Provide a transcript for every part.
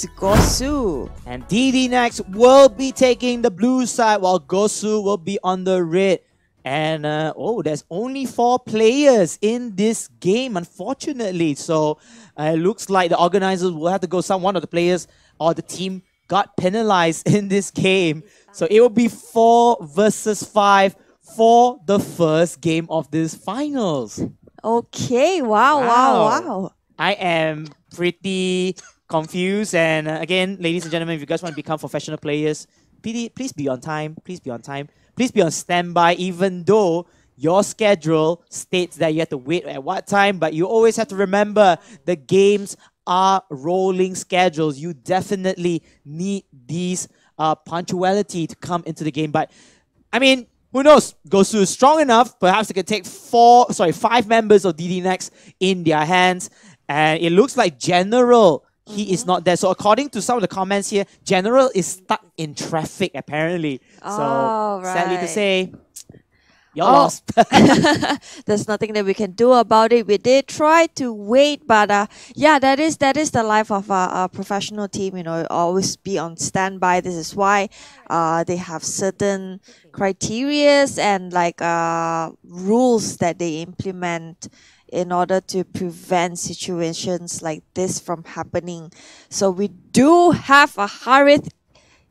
Gosu. And DDNEX will be taking the blue side while Gosu will be on the red. And there's only 4 players in this game, unfortunately. So it looks like the organizers will have to go one of the players or the team got penalized in this game. So it will be 4 versus 5 for the first game of this finals. Okay, wow. I am pretty confused. And again, ladies and gentlemen, if you guys want to become professional players, please be on time. Please be on time. Please be on standby, even though your schedule states that you have to wait at what time. But you always have to remember the games are rolling schedules. You definitely need these punctuality to come into the game. But I mean, who knows? Gosu is strong enough. Perhaps they can take 5 members of DDNEX in their hands. And it looks like General, he is not there. So according to some of the comments here, General is stuck in traffic apparently. So sadly to say, you're lost. There's nothing that we can do about it. We did try to wait, but yeah, that is the life of a professional team. You know, always be on standby. This is why they have certain criterias and like rules that they implement in order to prevent situations like this from happening. So we do have a Harith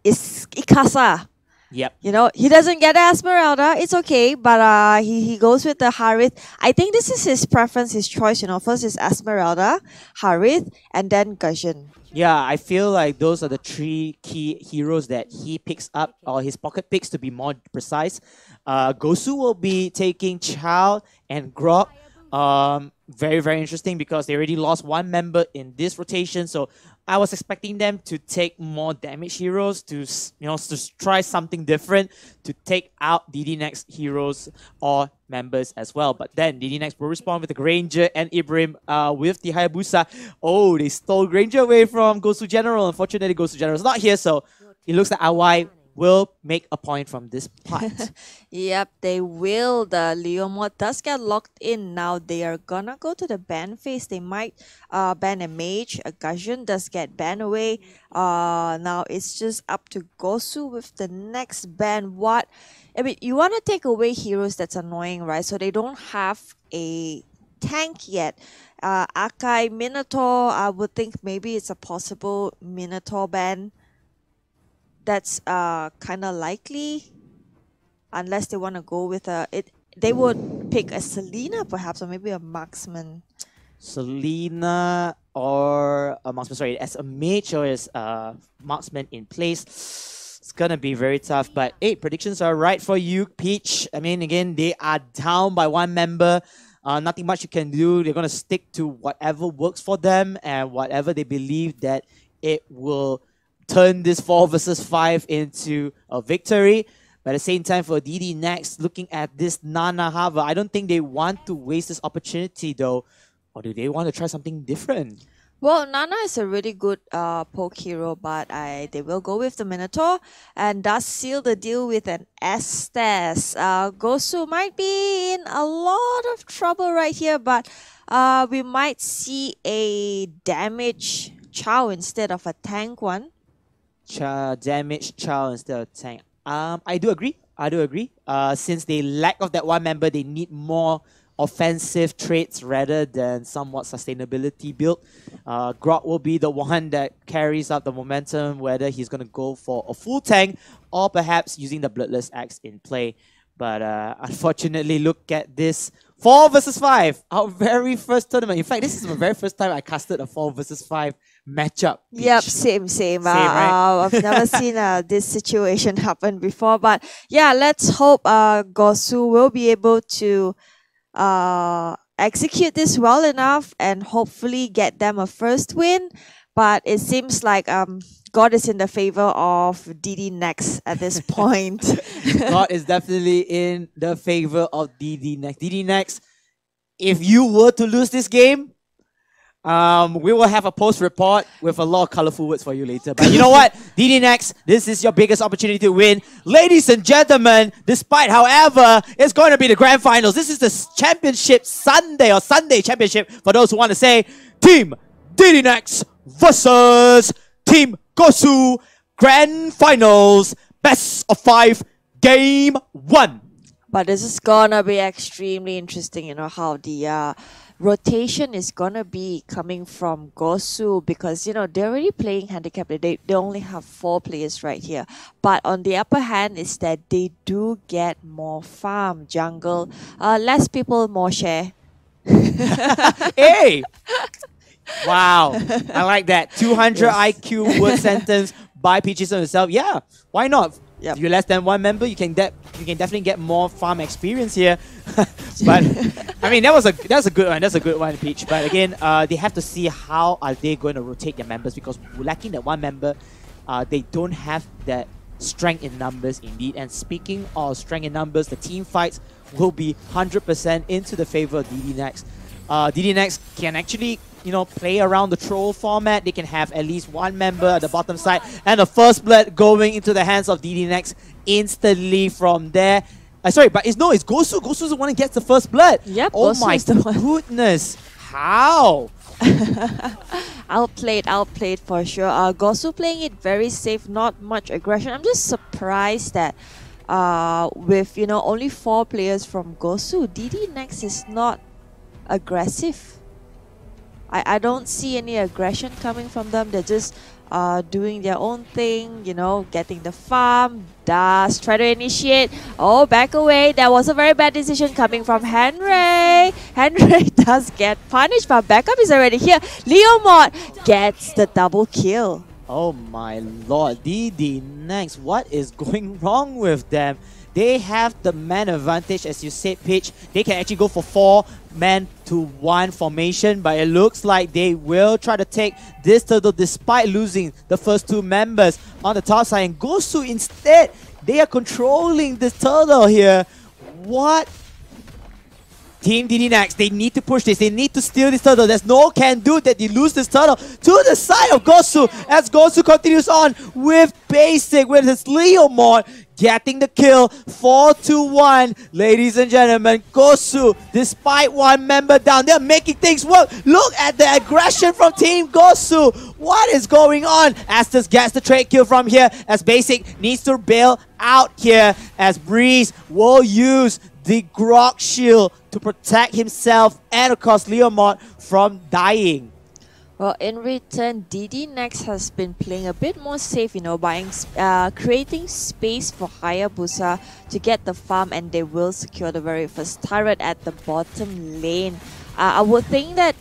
Ikasa. Yep. You know, he doesn't get Esmeralda. It's okay, but he goes with the Harith. I think this is his preference, his choice. You know, first is Esmeralda, Harith, and then Gajin. Yeah, I feel like those are the 3 key heroes that he picks up, or his pocket picks to be more precise. Gosu will be taking Chow and Grok. Very, very interesting because they already lost 1 member in this rotation. So I was expecting them to take more damage heroes to try something different to take out DDNEX heroes or members as well. But then DDNEX will respond with the Granger and Ibrahim with the Hayabusa. Oh, they stole Granger away from Gosu General. Unfortunately, Gosu General is not here, so it looks like AY will make a point from this part. Yep, they will. The Leo mod does get locked in. Now they are gonna go to the ban phase. They might ban a mage. A Gajun does get banned away. Now it's just up to Gosu with the next ban. I mean, you want to take away heroes that's annoying, right? So they don't have a tank yet. Akai, Minotaur, I would think maybe it's a possible Minotaur ban. That's kind of likely, unless they want to go with they would pick a Selena perhaps, or maybe a marksman. Selena or a marksman, sorry, as a mage or as a marksman in place. It's gonna be very tough, but hey, predictions are right for you, Peach. I mean, again, they are down by 1 member. Nothing much you can do. They're gonna stick to whatever works for them and whatever they believe that it will turn this 4 versus 5 into a victory. But at the same time, for DDNEX, looking at this Nana Hava, I don't think they want to waste this opportunity though. Or do they want to try something different? Well, Nana is a really good poke hero, but they will go with the Minotaur and does seal the deal with an Estes. Gosu might be in a lot of trouble right here, but we might see a damage Chow instead of a tank one. Damage Chow instead of tank. I do agree. Since they lack of that 1 member, they need more offensive traits rather than somewhat sustainability build. Grok will be the one that carries up the momentum, whether he's going to go for a full tank or perhaps using the Bloodless Axe in play. But unfortunately, look at this. 4 versus 5, our very first tournament. In fact, this is my very first time I casted a 4 versus 5 matchup. Yep, same. Right? I've never seen this situation happen before. But yeah, let's hope Gosu will be able to execute this well enough and hopefully get them a first win. But it seems like God is in the favor of DDNEX at this point. God is definitely in the favor of DDNEX. DDNEX, if you were to lose this game, we will have a post report with a lot of colorful words for you later. But you know what? DDNEX, this is your biggest opportunity to win. Ladies and gentlemen, despite, however, it's going to be the grand finals. This is the championship Sunday championship for those who want to say Team DDNEX versus Team Gosu Grand Finals, best of 5, game 1. But this is gonna be extremely interesting, how the rotation is gonna be coming from Gosu because they're already playing handicap. They only have 4 players right here. But on the upper hand is that they do get more farm jungle, less people, more share. Hey! Wow, I like that. 200 Yes. IQ word sentence by Peaches himself. Yeah, why not? Yep. If you're less than 1 member, you can definitely get more farm experience here. But I mean, that's a good one. That's a good one, Peach. But again, they have to see how are they going to rotate their members because lacking that 1 member, they don't have that strength in numbers indeed. And speaking of strength in numbers, the team fights will be 100% into the favor of DDNEX. DDNEX can actually play around the troll format. They can have at least 1 member at the bottom side, and the first blood going into the hands of DDNEX instantly from there. Sorry, but it's Gosu. Gosu's the one who gets the first blood. Yep, oh Gosu my is the one. goodness. How? Outplayed for sure. Gosu playing it very safe, not much aggression. I'm just surprised that with only 4 players from Gosu, DDNEX is not aggressive. I don't see any aggression coming from them. They're just doing their own thing, getting the farm, dust, try to initiate. Oh, back away. That was a very bad decision coming from Henry. Henry does get punished, but backup is already here. Leomod gets the double kill. Oh my lord, DDNEX, what is going wrong with them? They have the man advantage, as you said, Pitch. They can actually go for 4-man-to-1 formation, but it looks like they will try to take this turtle despite losing the first 2 members on the top side. And Gosu instead, they are controlling this turtle here. What? Team DDNEX, they need to push this. They need to steal this turtle. There's no can do that they lose this turtle to the side of Gosu as Gosu continues on with basic with his Leomod getting the kill. 4-1, ladies and gentlemen. Gosu, despite 1 member down, they're making things work. Look at the aggression from Team Gosu. What is going on? Astus gets the trade kill from here as Basic needs to bail out here as Breeze will use the Grok shield to protect himself and of course Leomod from dying. Well, in return, DDNEX has been playing a bit more safe, creating space for Hayabusa to get the farm, and they will secure the very first turret at the bottom lane. I would think that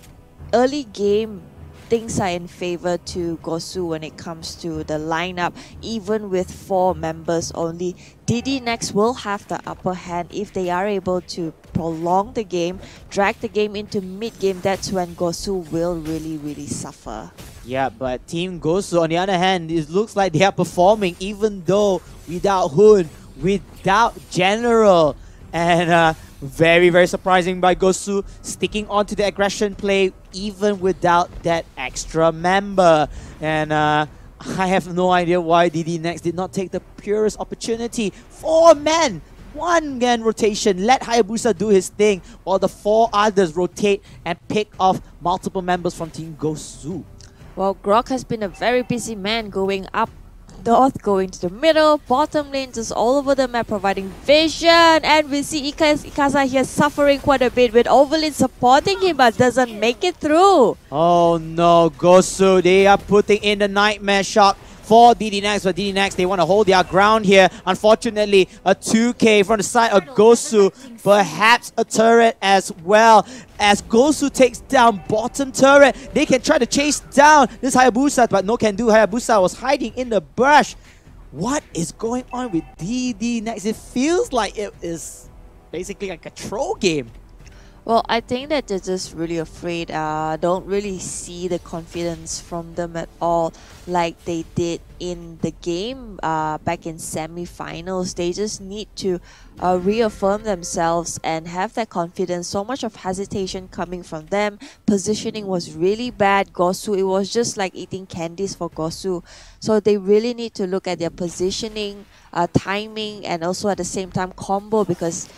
early game, things are in favor to Gosu when it comes to the lineup, even with 4 members only. DDNEX will have the upper hand if they are able to prolong the game, drag the game into mid-game. That's when Gosu will really suffer. Yeah, but Team Gosu, on the other hand, it looks like they are performing even though without Hun, without General. And very surprising by Gosu, sticking on to the aggression play even without that extra member. And I have no idea why DDNEX did not take the purest opportunity. 4 men, 1 man rotation. Let Hayabusa do his thing while the 4 others rotate and pick off multiple members from Team Gosu. Well, Grok has been a very busy man going up north, going to the middle, bottom lane, just all over the map, providing vision. And we see Ikaza here suffering quite a bit with Overlin supporting him, but doesn't make it through. Oh no, Gosu, they are putting in the Nightmare Shock for DDNEX, but DDNEX, they want to hold their ground here. Unfortunately, a 2K from the side of Gosu, perhaps a turret as well. As Gosu takes down bottom turret, they can try to chase down this Hayabusa, but no can do. Hayabusa was hiding in the brush. What is going on with DDNEX? It feels like it is basically like a troll game. Well, I think that they're just really afraid. Don't really see the confidence from them at all like they did in the game back in semi-finals. They just need to reaffirm themselves and have that confidence. So much of hesitation coming from them. Positioning was really bad. Gosu, it was just like eating candies for Gosu. So they really need to look at their positioning, timing, and also at the same time combo, because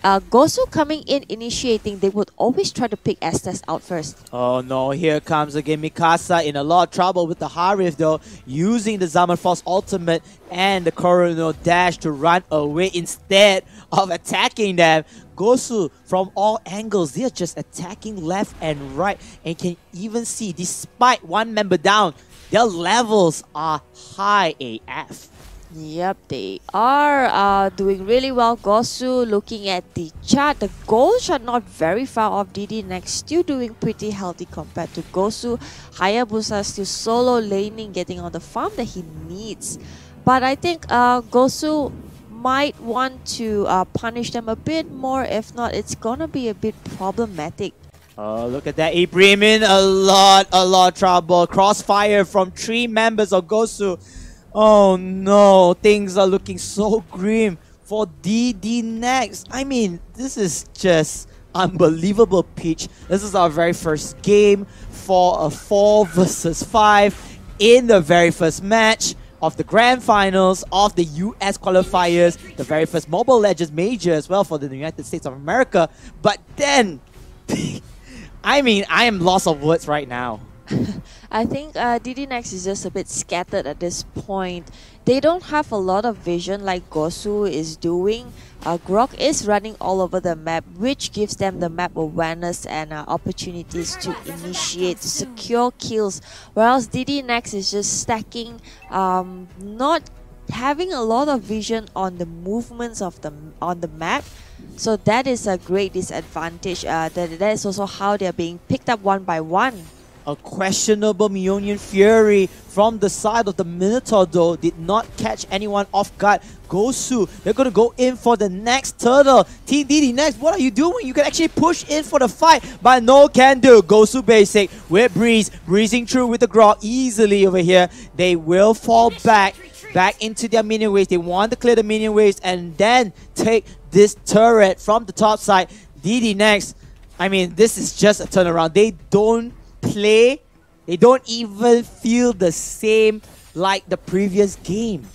Gosu coming in initiating, they would always try to pick Estes out first. Oh no, here comes again Mikasa in a lot of trouble with the Harif though, using the Zaman Force ultimate and the Coronal dash to run away instead of attacking them. Gosu, from all angles, they're just attacking left and right, and you can even see, despite one member down, their levels are high AF. Yep, they are doing really well. Gosu, looking at the chart, the goals are not very far off. DDNEX still doing pretty healthy compared to Gosu. Hayabusa still solo laning, getting on the farm that he needs. But I think Gosu might want to punish them a bit more. If not, it's gonna be a bit problematic. Oh, look at that. Ibrahim in a lot of trouble. Crossfire from 3 members of Gosu. Oh no, things are looking so grim for DDNEX. I mean, this is just unbelievable pitch. This is our very first game for a 4 versus 5 in the very first match of the grand finals of the US qualifiers, the very first Mobile Legends major as well for the United States of America. But then, I mean, I am lost of words right now. I think DDNEX is just a bit scattered at this point. They don't have a lot of vision like Gosu is doing. Grok is running all over the map, which gives them the map awareness and opportunities to initiate, to secure kills. Whereas DDNEX is just stacking, not having a lot of vision on the movements of on the map. So that is a great disadvantage. That is also how they're being picked up one by one. A questionable Meonian Fury from the side of the Minotaur though did not catch anyone off guard. Gosu, they're going to go in for the next turtle. Team DDNEX, what are you doing? You can actually push in for the fight, but no can do. Gosu basic with Breeze, breezing through with the Grok easily over here. They will fall back into their minion waves. They want to clear the minion waves and then take this turret from the top side. DDNEX, I mean, this is just a turnaround. They don't play, they don't even feel the same like the previous game.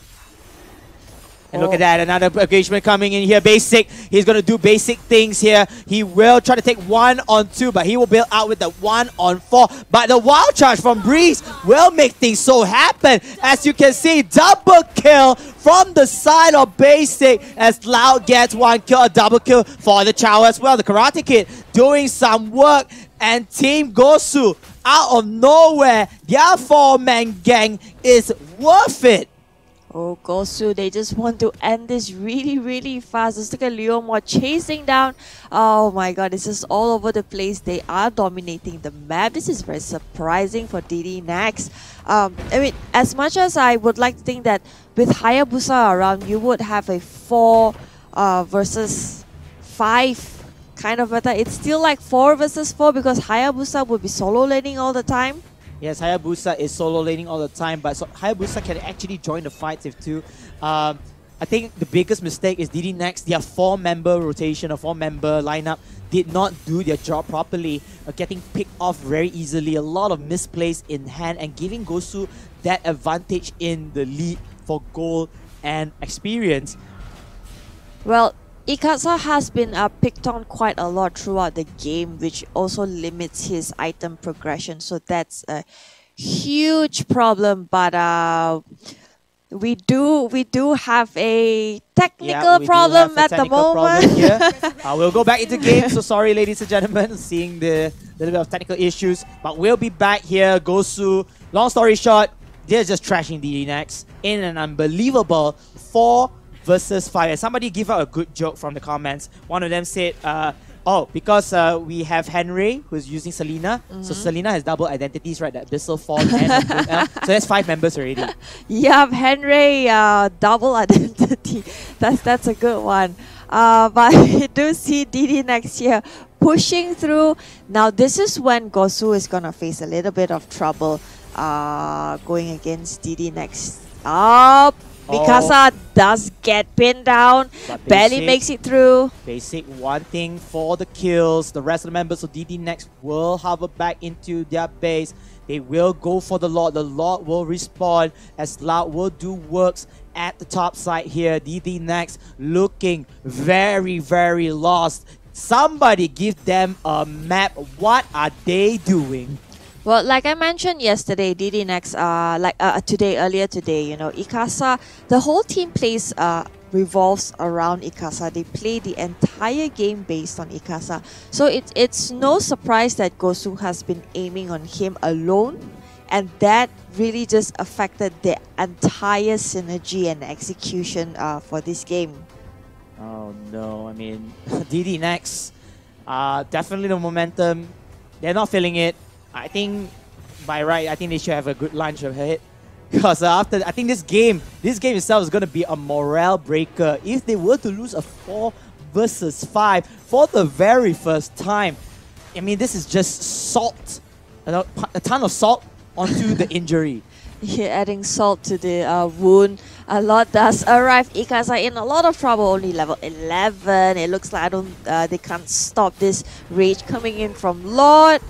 And look at that, another engagement coming in here. Basic, he's going to do basic things here. He will try to take 1-on-2, but he will build out with the 1-on-4. But the wild charge from Breeze will make things so happen. As you can see, double kill from the side of Basic as Loud gets 1 kill, a double kill for the Chow as well. The Karate Kid doing some work, and Team Gosu, out of nowhere, their 4-man gang is worth it. Oh, Gosu, they just want to end this really, really fast. Let's look at Leomor chasing down. Oh my god, this is all over the place. They are dominating the map. This is very surprising for DDNEX. I mean, as much as I would like to think that with Hayabusa around, you would have a 4 versus 5 kind of meta. It's still like 4 versus 4 because Hayabusa would be solo laning all the time. Yes, Hayabusa is solo laning all the time, but so Hayabusa can actually join the fights if too. I think the biggest mistake is DDNEX, their 4-member rotation, a 4-member lineup, did not do their job properly, getting picked off very easily, a lot of misplays in hand, and giving Gosu that advantage in the lead for gold and experience. Well, Ikasa has been picked on quite a lot throughout the game, which also limits his item progression. So that's a huge problem. But we do have a technical problem at the moment. We'll go back into game. So sorry, ladies and gentlemen, seeing the little bit of technical issues. But we'll be back here. Gosu, long story short, they're just trashing DDNEX in an unbelievable 4 versus 5. And somebody give out a good joke from the comments. One of them said, oh, because we have Henry who's using Selena. So Selena has double identities, right? That Abyssal Form and so that's 5 members already. Yeah, Henry, double identity. That's a good one. But you do see DDNEX here pushing through. Now this is when Gosu is gonna face a little bit of trouble going against DDNEX. Oh, Mikasa does get pinned down, but barely basic. makes it through. Basic one thing for the kills. The rest of the members of DDNEX will hover back into their base. They will go for the Lord. The Lord will respawn as Loud will do works at the top side here. DDNEX looking very, very lost. Somebody give them a map. What are they doing? Well, like I mentioned yesterday, DDNEX, earlier today, Ikasa, the whole team plays revolves around Ikasa. They play the entire game based on Ikasa. So it's no surprise that Gosu has been aiming on him alone, and that really just affected the entire synergy and execution for this game. Oh no, I mean, DDNEX, definitely the momentum, they're not feeling it. I think by right, I think they should have a good lunch ahead. Because after, I think this game itself is going to be a morale breaker. If they were to lose a 4 versus 5 for the very first time, I mean, this is just salt, a ton of salt onto the injury. You're adding salt to the wound. A lot does arrive. Ikasa in a lot of trouble. Only level 11. It looks like they can't stop this rage coming in from Lord.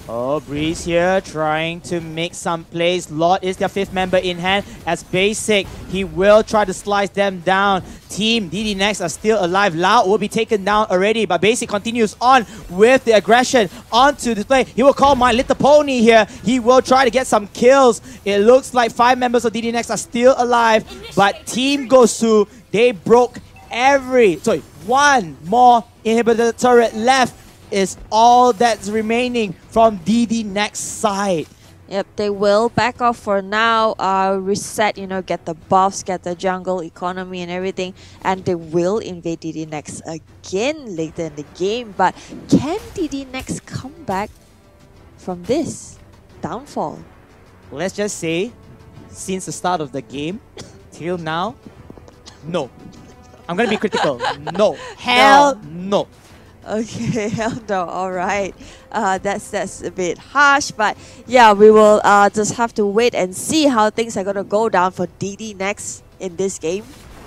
Oh, Breeze here trying to make some plays. Lord is their 5th member in hand. As Basic, he will try to slice them down. Team DDNEX are still alive. Loud will be taken down already, but Basic continues on with the aggression onto display. He will call My Little Pony here. He will try to get some kills. It looks like 5 members of DDNEX are still alive, but Team Gosu, they broke one more inhibitor turret left is all that's remaining from DDNEX side. Yep, they will back off for now, reset, get the buffs, get the jungle economy and everything, and they will invade DDNEX again later in the game. But can DDNEX come back from this downfall? Let's just say, since the start of the game till now, no. I'm gonna be critical. No. Hell no. Okay, hell no. All right, that's a bit harsh, but yeah, we will just have to wait and see how things are gonna go down for DDNEX in this game.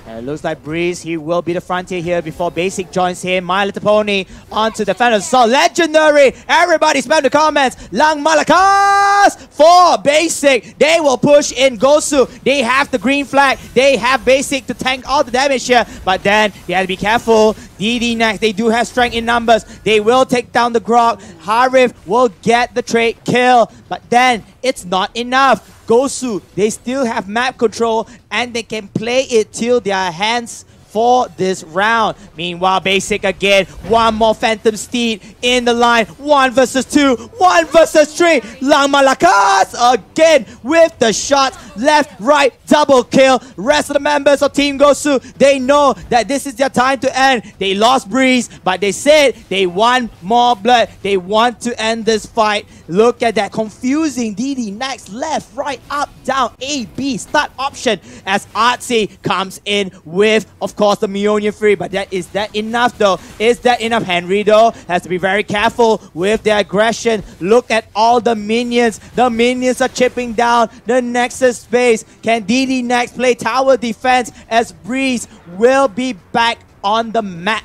And it looks like Breeze, he will be the frontier here before Basic joins him. My Little Pony onto the Phantom Assault. Legendary! Everybody spam the comments. Lang Malakas for Basic. They will push in Gosu. They have the green flag. They have Basic to tank all the damage here. But then they have to be careful. DDNEX, they do have strength in numbers. They will take down the Grog. Harif will get the trade kill. But then it's not enough. Gosu, they still have map control and they can play it till their hands for this round. Meanwhile, Basic again, one more Phantom Steed in the line. 1 versus 2, 1 versus 3. Lang Malakas again with the shots. Left, right, double kill. Rest of the members of Team Gosu, they know that this is their time to end. They lost Breeze, but they said they want more blood. They want to end this fight. Look at that confusing DDNEX left, right, up, down, A, B, start option as Artsy comes in with, of course, the Meonian Fury. But is that enough though? Is that enough? Henry though has to be very careful with their aggression. Look at all the minions. The minions are chipping down the Nexus space. Can DDNEX play tower defense as Breeze will be back on the map?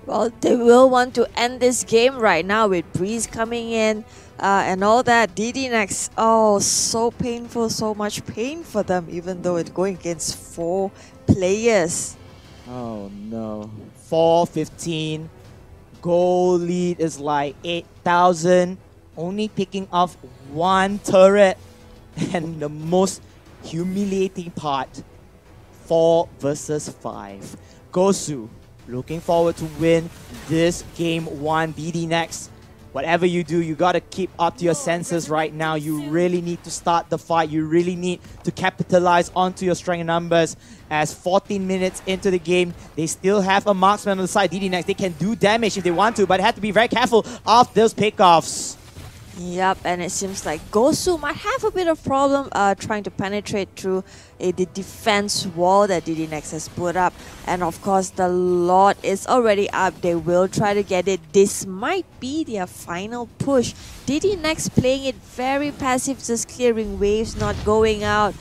Well, they will want to end this game right now with Breeze coming in and all that. DDNEX, oh, so painful, so much pain for them, even though it's going against 4 players. Oh no. 4-15. Goal lead is like 8,000. Only picking off 1 turret. And the most humiliating part, 4 versus 5. Gosu looking forward to win this game 1. DDNEX, whatever you do, you gotta keep up to your senses right now. You really need to start the fight. You really need to capitalize onto your strength and numbers. As 14 minutes into the game, they still have a marksman on the side. DDNEX, they can do damage if they want to, but have to be very careful of those pickoffs. Yep, and it seems like Gosu might have a bit of problem trying to penetrate through the defense wall that DDNEX has put up. And of course, the Lord is already up. They will try to get it. This might be their final push. DDNEX playing it very passive, just clearing waves, not going out.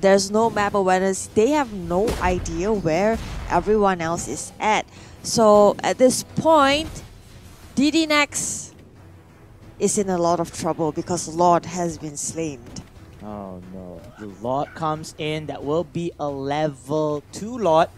There's no map awareness. They have no idea where everyone else is at. So at this point, DDNEX is in a lot of trouble because Lord has been slain. Oh no, the Lord comes in. That will be a level 2 Lord.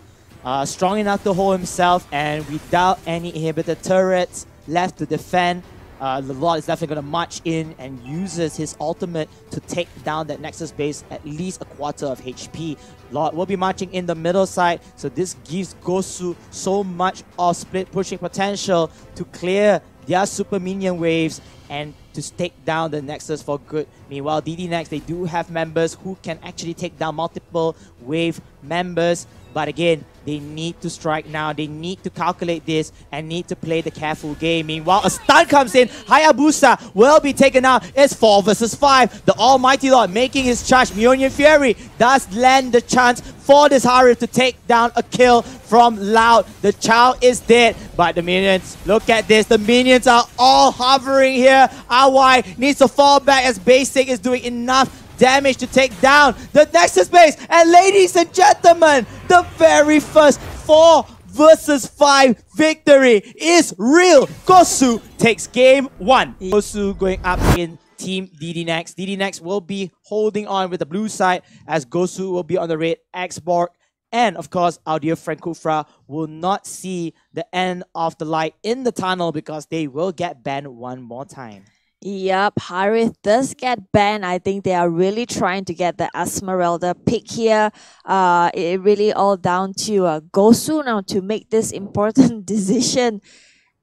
Strong enough to hold himself, and without any inhibitor turrets left to defend, the Lord is definitely going to march in and uses his ultimate to take down that Nexus base at least a quarter of HP. Lord will be marching in the middle side, so this gives Gosu so much of split pushing potential to clear their super minion waves and to take down the Nexus for good. Meanwhile, DDNEX, they do have members who can actually take down multiple wave members. But again, they need to strike now. They need to calculate this and need to play the careful game. Meanwhile, a stun comes in. Hayabusa will be taken out. It's 4 versus 5. The Almighty Lord making his charge. Mjolnir Fury does land the chance for this Harif to take down a kill from Loud. The child is dead, but the minions, look at this. The minions are all hovering here. RY needs to fall back as Basic is doing enough damage to take down the Nexus base. And ladies and gentlemen, the very first 4 versus 5 victory is real. Gosu takes game 1. Gosu going up in Team DDNEX. DDNEX will be holding on with the blue side as Gosu will be on the red. Xborg and of course our dear friend Kufra will not see the end of the light in the tunnel because they will get banned one more time. Yep, Harith does get banned. I think they are really trying to get the Esmeralda pick here. It really all down to Gosu now to make this important decision.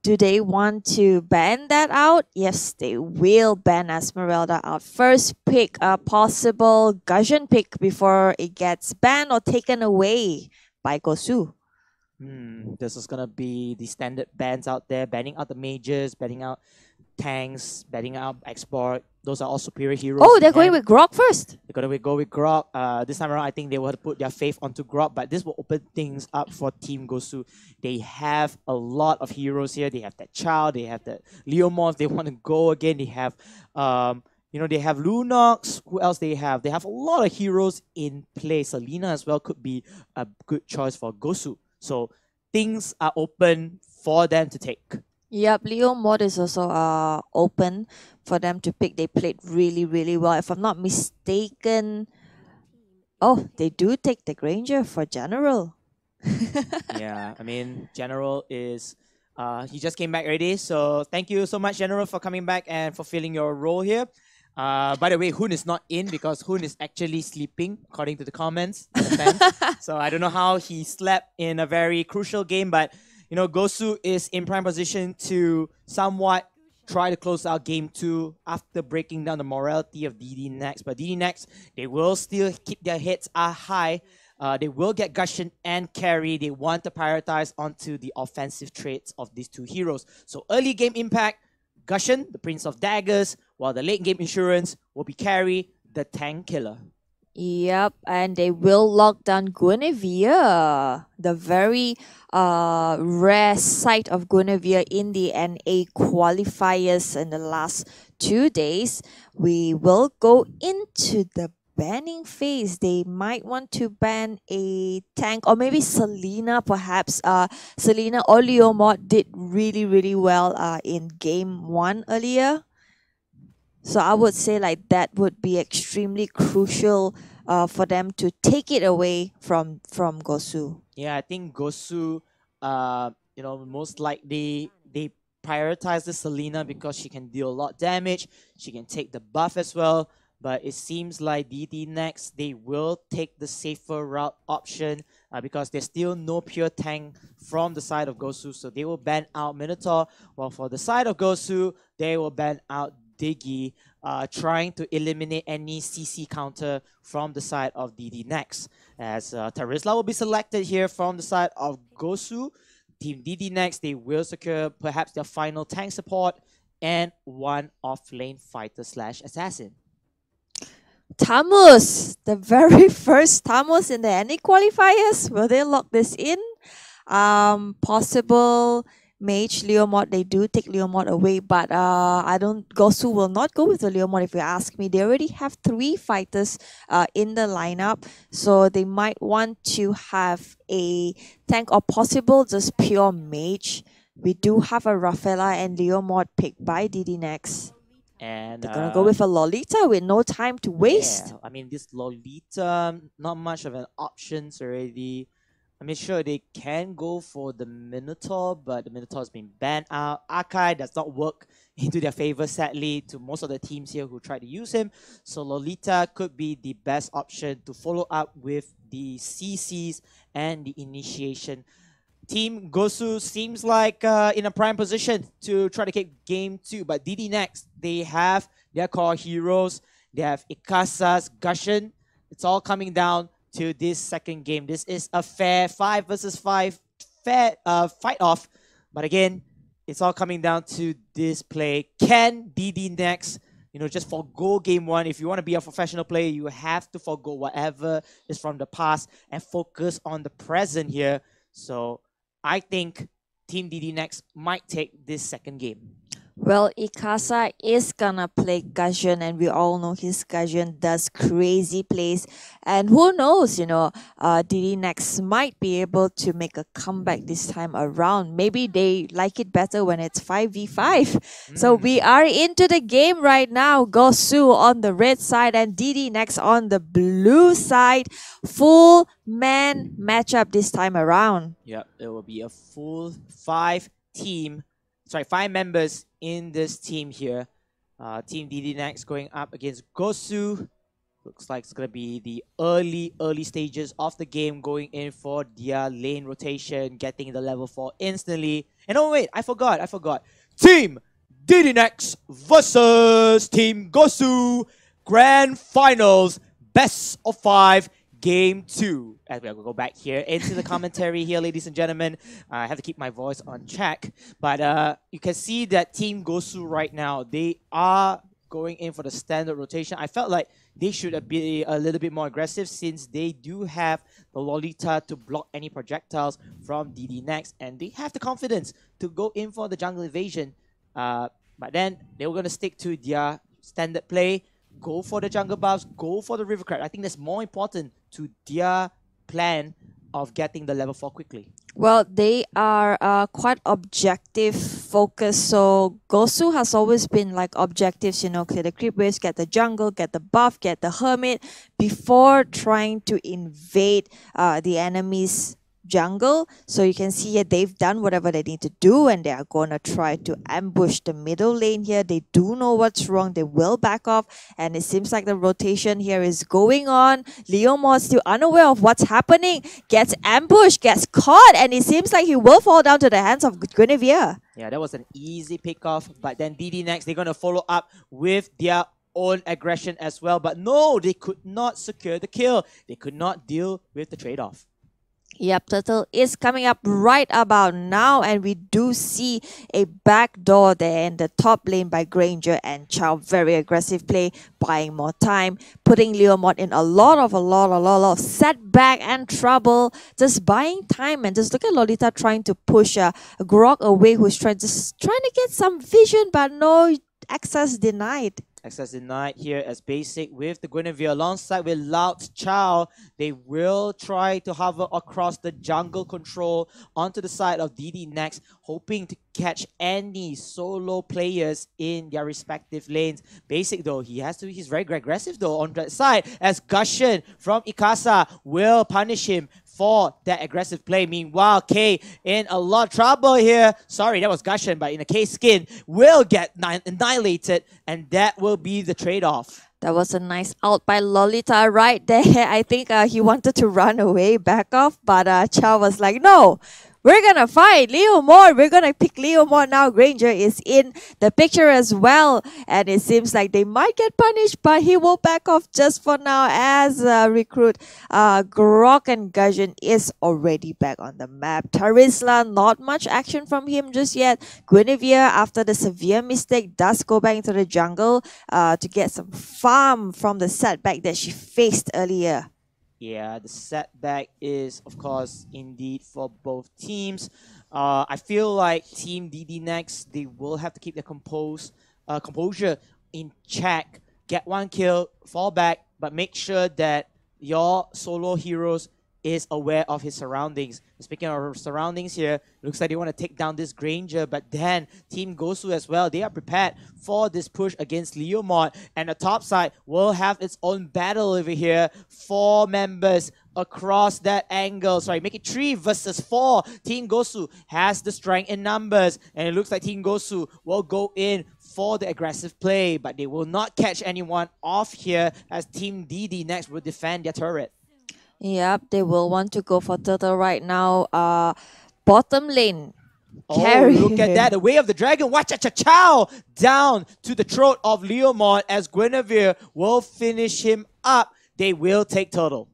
Do they want to ban that out? Yes, they will ban Esmeralda out. First pick a possible Gusion pick before it gets banned or taken away by Gosu. This is gonna be the standard bans out there, banning out the mages, banning out tanks, banning out export. Those are all superior heroes. Oh, they're going with Grog first. They're gonna go with Grog. This time around, I think they will put their faith onto Grog, but this will open things up for Team Gosu. They have a lot of heroes here. They have that child. They have that Leomorph. They want to go again. They have they have Lunox. Who else they have? They have a lot of heroes in play. Selena as well could be a good choice for Gosu. So things are open for them to take. Yep, Leo mod is also open for them to pick. They played really, really well. If I'm not mistaken, oh, they do take the Granger for General. Yeah, I mean, General is, he just came back already. So thank you so much, General, for coming back and fulfilling your role here. By the way, Hoon is not in because Hoon is actually sleeping, according to the comments. So I don't know how he slept in a very crucial game, but Gosu is in prime position to somewhat try to close out game 2 after breaking down the morality of DDNEX. But DDNEX, they will still keep their heads high. They will get Gusion and carry. They want to prioritize onto the offensive traits of these two heroes. So early game impact, Gusion, the Prince of Daggers, while the late game insurance will be carry, the tank killer. Yep, and they will lock down Guinevere, the very rare sight of Guinevere in the NA qualifiers in the last 2 days. We will go into the banning phase. They might want to ban a tank or maybe Selena perhaps. Selena or Leomod did really, really well in game 1 earlier. So I would say like that would be extremely crucial for them to take it away from Gosu. Yeah, I think Gosu, most likely they prioritize the Selena because she can deal a lot of damage. She can take the buff as well. But it seems like DDNEX, they will take the safer route option because there's still no pure tank from the side of Gosu. So they will ban out Minotaur. While for the side of Gosu, they will ban out Diggy, trying to eliminate any CC counter from the side of DDNEX. As Tarisla will be selected here from the side of Gosu. Team DDNEX, they will secure perhaps their final tank support and one off-lane fighter / assassin. Tamus, the very first Tamus in the NA qualifiers. Will they lock this in? Possible mage Leo mod. They do take Leo mod away, but I don't. Gosu will not go with the Leo mod if you ask me. They already have 3 fighters in the lineup, so they might want to have a tank or possible just pure mage. We do have a Rafaela and Leo mod picked by DDNEX. And They're gonna go with a Lolita with no time to waste. yeah, I mean, this Lolita, not much of an options already. I mean, sure, they can go for the Minotaur, but the Minotaur has been banned out. Akai does not work into their favor, sadly, to most of the teams here who try to use him. So Lolita could be the best option to follow up with the CCs and the initiation. Team Gosu seems like in a prime position to try to get game 2, but DDNEX, they have their core heroes. They have Ikasa's Gushin. It's all coming down to this second game. This is a fair 5 versus 5 fair fight off. But again, it's all coming down to this play. Can DDNEX, just forgo game 1? If you want to be a professional player, you have to forgo whatever is from the past and focus on the present here. So I think Team DDNEX might take this second game. Well, Ikasa is gonna play Gajian, and we all know his Gajian does crazy plays. And who knows, DDNEX might be able to make a comeback this time around. Maybe they like it better when it's 5v5. So we are into the game right now. Gosu on the red side and DDNEX on the blue side. Full man matchup this time around. Yep, it will be a full 5 members in this team here. Team DDNEX going up against Gosu. Looks like it's going to be the early stages of the game, going in for their lane rotation, getting the level 4 instantly. And oh wait, I forgot. Team DDNEX versus Team Gosu. Grand Finals, best of 5. Game 2. As we'll go back here into the commentary here, ladies and gentlemen. I have to keep my voice on check. But you can see that Team Gosu right now, they are going in for the standard rotation. I felt like they should be a little bit more aggressive since they do have the Lolita to block any projectiles from DDNEX. And they have the confidence to go in for the jungle invasion. But then they were going to stick to their standard play. Go for the jungle buffs, go for the river crab. I think that's more important to their plan of getting the level 4 quickly. Well, they are quite objective focused. So Gosu has always been like objectives, clear the creep waves, get the jungle, get the buff, get the hermit before trying to invade the enemy's jungle. So you can see here they've done whatever they need to do and they are going to try to ambush the middle lane here. They do know what's wrong. They will back off, and it seems like the rotation here is going on. Leomod still unaware of what's happening, gets ambushed, gets caught, and it seems like he will fall down to the hands of Guinevere. Yeah, that was an easy pick-off, but then DDNEX, they're going to follow up with their own aggression as well. But no, they could not secure the kill. They could not deal with the trade-off. Yep, Turtle is coming up right about now, and we do see a backdoor there in the top lane by Granger and Chow. Very aggressive play, buying more time, putting Leomod in a lot of setback and trouble, just buying time. And just look at Lolita trying to push Grog away, who's trying to get some vision, but no, access denied. Access denied here as basic with the Guinevere alongside with Loud Chow. They will try to hover across the jungle control onto the side of DDNEX, hoping to catch any solo players in their respective lanes. Basic though, he's very aggressive though on that side as Gushin from Ikasa will punish him for that aggressive play. Meanwhile, K in a lot of trouble here. Sorry, that was Gushin, but in a K skin will get annihilated, and that will be the trade-off. That was a nice out by Lolita right there. I think he wanted to run away, back off, but Chow was like, no, we're gonna fight Leomord. We're gonna pick Leomord now. Granger is in the picture as well, and it seems like they might get punished, but he will back off just for now as recruit Grok and Gajan is already back on the map. Tarisla, not much action from him just yet. Guinevere, after the severe mistake, does go back into the jungle to get some farm from the setback that she faced earlier. Yeah, the setback is, of course, indeed for both teams. I feel like Team DDNEX, they will have to keep their composure in check, get one kill, fall back, but make sure that your solo heroes is aware of his surroundings. Speaking of surroundings here, looks like they want to take down this Granger, but then Team Gosu as well, they are prepared for this push against Leomod, and the top side will have its own battle over here. 4 members across that angle. Sorry, make it 3 versus 4. Team Gosu has the strength in numbers, and it looks like Team Gosu will go in for the aggressive play, but they will not catch anyone off here as Team DD next will defend their turret. Yep, they will want to go for turtle right now. Bottom lane. Oh, Carry. look at that. The way of the dragon. Watch out, chow down to the throat of Leomod as Guinevere will finish him up. They will take turtle.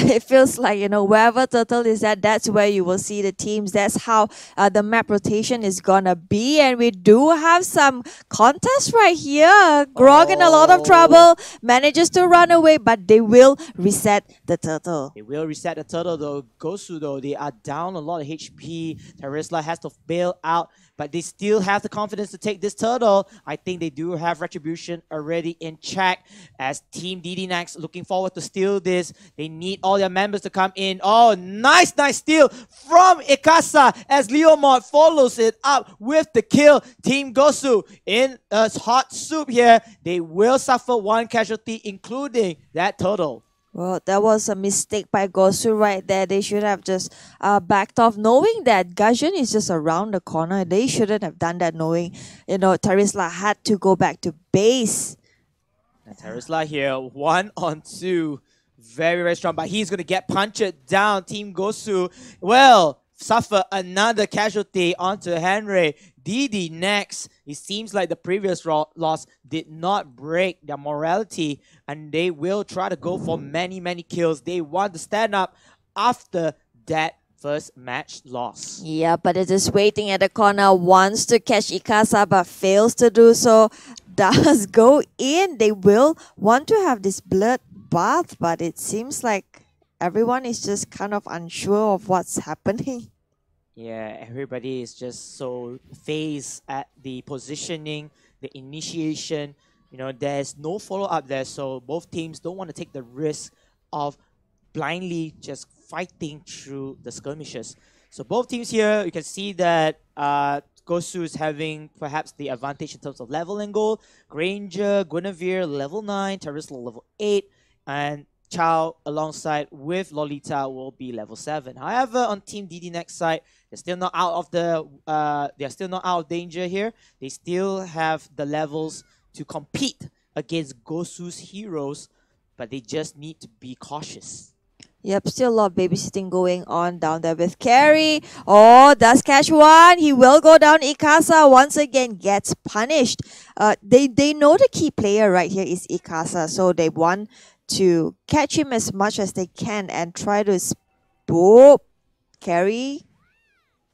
It feels like, wherever turtle is at, that's where you will see the teams. That's how the map rotation is gonna be. And we do have some contest right here. Grog in a lot of trouble, manages to run away, but they will reset the turtle. They will reset the turtle though. Gosu though, they are down a lot of HP. Terisla has to bail out, but they still have the confidence to take this turtle. I think they do have Retribution already in check as Team DDNEX looking forward to steal this. They need all their members to come in. Oh, nice steal from Ikasa as Leomod follows it up with the kill. Team Gosu in a hot soup here. They will suffer 1 casualty, including that turtle. Well, that was a mistake by Gosu right there. They should have just backed off, knowing that Gajan is just around the corner. They shouldn't have done that, knowing, Terisla had to go back to base. And Terisla here, 1-on-2. Very, very strong, but he's going to get punched down. Team Gosu will suffer another casualty onto Henry. DDNEX, it seems like the previous loss did not break their morality, and they will try to go for many, many kills. They want to stand up after that first match loss. Yeah, but it is waiting at the corner, wants to catch Ikasa, but fails to do so. Does go in. They will want to have this blood bath, but it seems like everyone is just kind of unsure of what's happening. Yeah, everybody is just so phased at the positioning, the initiation. There's no follow-up there, so both teams don't want to take the risk of blindly just fighting through the skirmishes. So both teams here, you can see that Gosu is having perhaps the advantage in terms of level and gold. Granger, Guinevere, level 9, Terisla, level 8, and Chow alongside with Lolita will be level 7. However, on Team DDNEX side, they're still not out of danger here. They still have the levels to compete against Gosu's heroes, but they just need to be cautious. Yep, still a lot of babysitting going on down there with Carry. Oh, does catch one. He will go down. Ikasa once again gets punished. They know the key player right here is Ikasa, so they want to catch him as much as they can and try to spook. Carry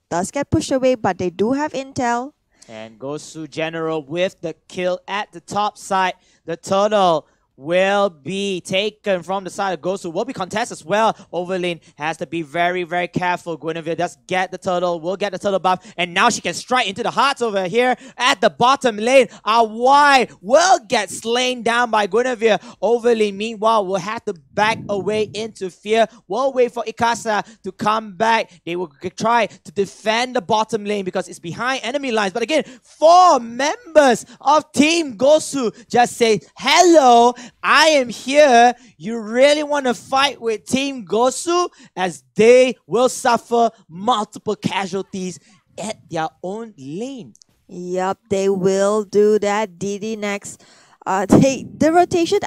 does get pushed away, but they do have intel. And Gosu General with the kill at the top side. The turtle will be taken from the side of Gosu. Will be contested as well. Overlane has to be very, very careful. Guinevere does get the turtle. Will get the turtle buff. And now she can strike into the hearts over here at the bottom lane. Y will get slain down by Guinevere. Overlane, meanwhile, will have to back away into fear. Will wait for Ikasa to come back. They will try to defend the bottom lane because it's behind enemy lines. But again, 4 members of Team Gosu just say, hello, I am here. You really want to fight with Team Gosu? As they will suffer multiple casualties at their own lane. Yep, they will do that. DDNEX. The rotation,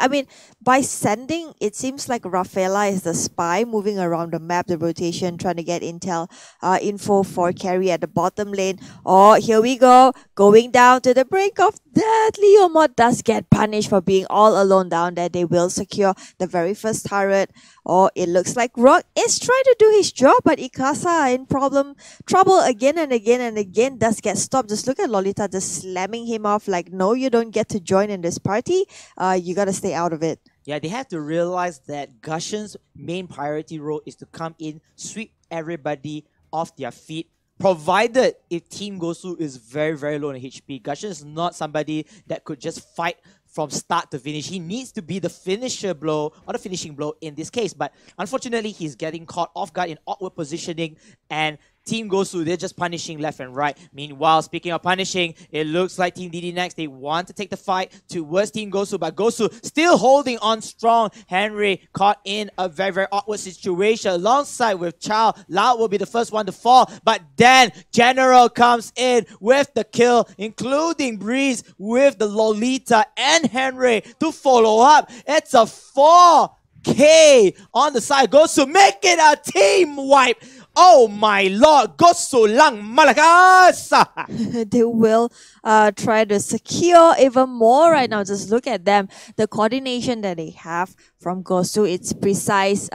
by sending, it seems like Rafaela is the spy moving around the map, the rotation, trying to get intel info for Carry at the bottom lane. Oh, here we go. Going down to the brink of death. Leomod does get punished for being all alone down there. They will secure the very first turret. Oh, it looks like Rock is trying to do his job, but Ikasa in trouble again and again and again. Does get stopped. Just look at Lolita just slamming him off like, no, you don't get to join in this party. You gotta stay out of it. Yeah, they have to realize that Gushen's main priority role is to come in, sweep everybody off their feet provided if Team Gosu is very, very low in HP. Gushin is not somebody that could just fight from start to finish. He needs to be the finisher blow or the finishing blow in this case. But unfortunately, he's getting caught off guard in awkward positioning, and Team Gosu, they're just punishing left and right. Meanwhile, speaking of punishing, it looks like Team DDNEX, they want to take the fight towards Team Gosu, but Gosu still holding on strong. Henry caught in a very, very awkward situation alongside with Chow. Lao will be the first one to fall, but then General comes in with the kill, including Breeze with the Lolita and Henry to follow up. It's a 4K on the side. Gosu make it a team wipe. Oh my lord, Gosu lang malakas! They will try to secure even more right now. Just look at them. The coordination that they have from Gosu, it's precise.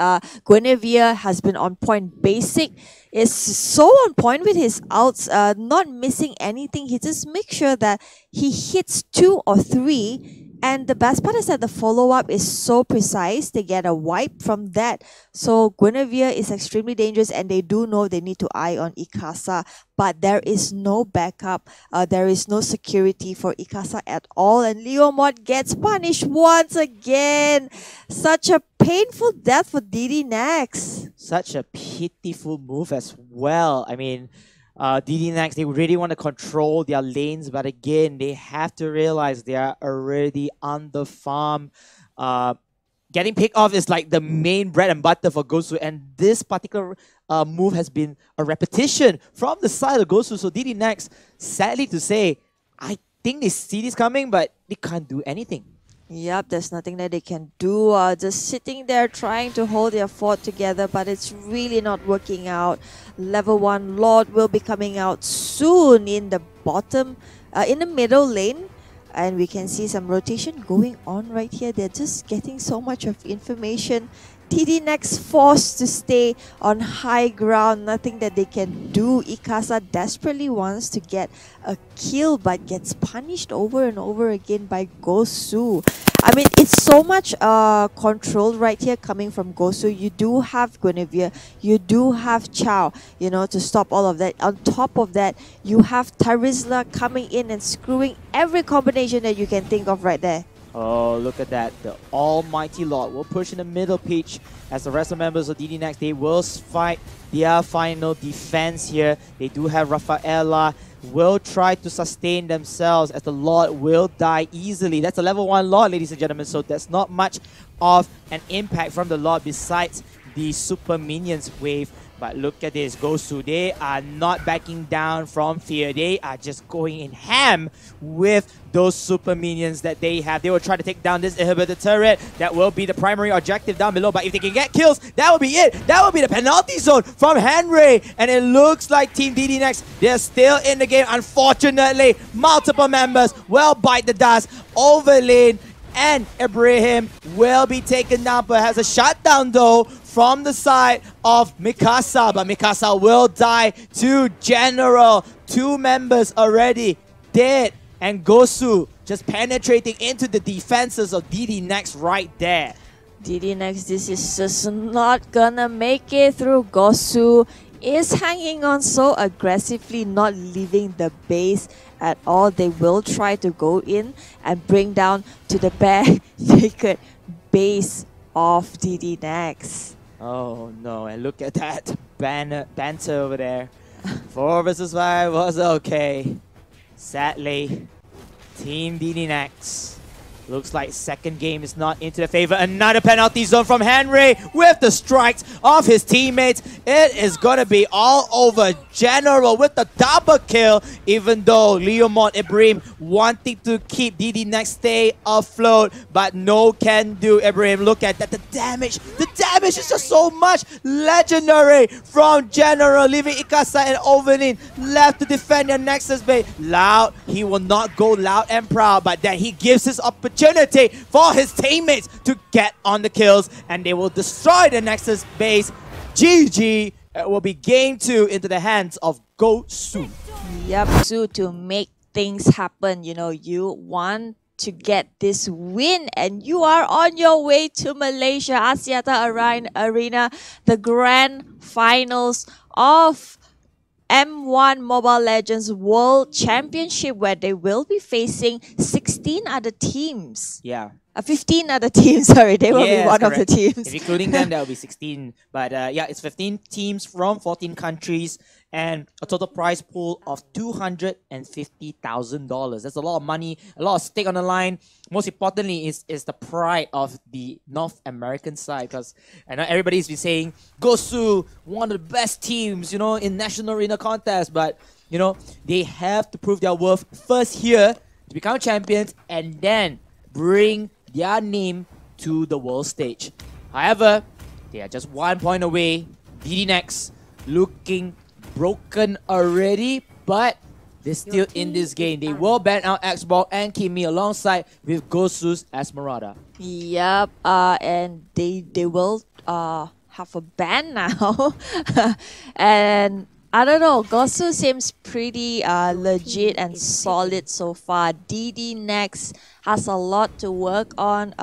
Guinevere has been on point. Basic is so on point with his outs, not missing anything. He just makes sure that he hits 2 or 3. And the best part is that the follow-up is so precise. They get a wipe from that. So Guinevere is extremely dangerous, and they do know they need to eye on Ikasa. But there is no backup. There is no security for Ikasa at all. And Leomod gets punished once again. Such a painful death for DDNEX. Such a pitiful move as well. I mean, DDNEX, they really want to control their lanes, but again, they have to realize they are already on the farm. Getting picked off is like the main bread and butter for Gosu, and this particular move has been a repetition from the side of Gosu. So DDNEX, sadly to say, I think they see this coming, but they can't do anything. Yep, there's nothing that they can do. Just sitting there trying to hold their fort together, but it's really not working out. Level 1 Lord will be coming out soon in the bottom, in the middle lane. And we can see some rotation going on right here. They're just getting so much of information. DDNEX forced to stay on high ground. Nothing that they can do. Ikasa desperately wants to get a kill, but gets punished over and over again by Gosu. I mean, it's so much control right here coming from Gosu. You do have Guinevere, you do have Chow, you know, to stop all of that. On top of that, you have Tarizla coming in and screwing every combination that you can think of right there. Oh, look at that. The almighty Lord will push in the middle pitch as the rest of members of DDNEX, they will fight their final defense here. They do have Rafaela, will try to sustain themselves as the Lord will die easily. That's a level 1 Lord, ladies and gentlemen, so there's not much of an impact from the Lord besides the super minions wave. But look at this, Gosu, they are not backing down from fear. They are just going in ham with those super minions that they have. They will try to take down this inhibitor turret. That will be the primary objective down below. But if they can get kills, that will be it. That will be the penalty zone from Henry. And it looks like Team DDNEX, they're still in the game. Unfortunately, multiple members will bite the dust. Overlane and Ibrahim will be taken down, but has a shutdown though from the side of Mikasa. But Mikasa will die to General. 2 members already dead. And Gosu just penetrating into the defenses of DDNEX right there. DDNEX, this is just not gonna make it through. Gosu is hanging on so aggressively, not leaving the base at all. They will try to go in and bring down to the bare naked base of DDNEX. Oh no, and look at that banter over there. 4 versus 5 was okay. Sadly, Team DDNEX looks like second game is not into their favor. Another penalty zone from Henry with the strikes of his teammates. It is going to be all over General with the double kill, even though Leomont Ibrahim wanting to keep DDNEX stay afloat, but no can do. Ibrahim, look at that. The damage is just so much. Legendary from General, leaving Ikasa and Overlin left to defend their Nexus base. Loud, he will not go loud and proud, but then he gives his opportunity for his teammates to get on the kills, and they will destroy the Nexus base. GG. It will be game 2 into the hands of Gosu. Yep, so to make things happen, you know, you want to get this win, and you are on your way to Malaysia Asiata Arena, the grand finals of M1 Mobile Legends World Championship, where they will be facing 16 other teams. Yeah. 15 other teams, sorry, they will be Yes, one of the correct. teams. If including them, that will be 16. But yeah, it's 15 teams from 14 countries and a total prize pool of $250,000. That's a lot of money, a lot of stake on the line. Most importantly, is the pride of the North American side, because I know everybody's been saying Gosu, one of the best teams, you know, in national arena contest, but you know they have to prove their worth first here to become champions, and then bring their name to the world stage. However, they are just 1 point away. DDNEX looking broken already, but they're still in this game. They will ban out Xbox and Kimi alongside with Gosu's Esmeralda. Yep, and they will have a ban now. And I don't know, Gosu seems pretty legit and solid so far. DDNEX has a lot to work on.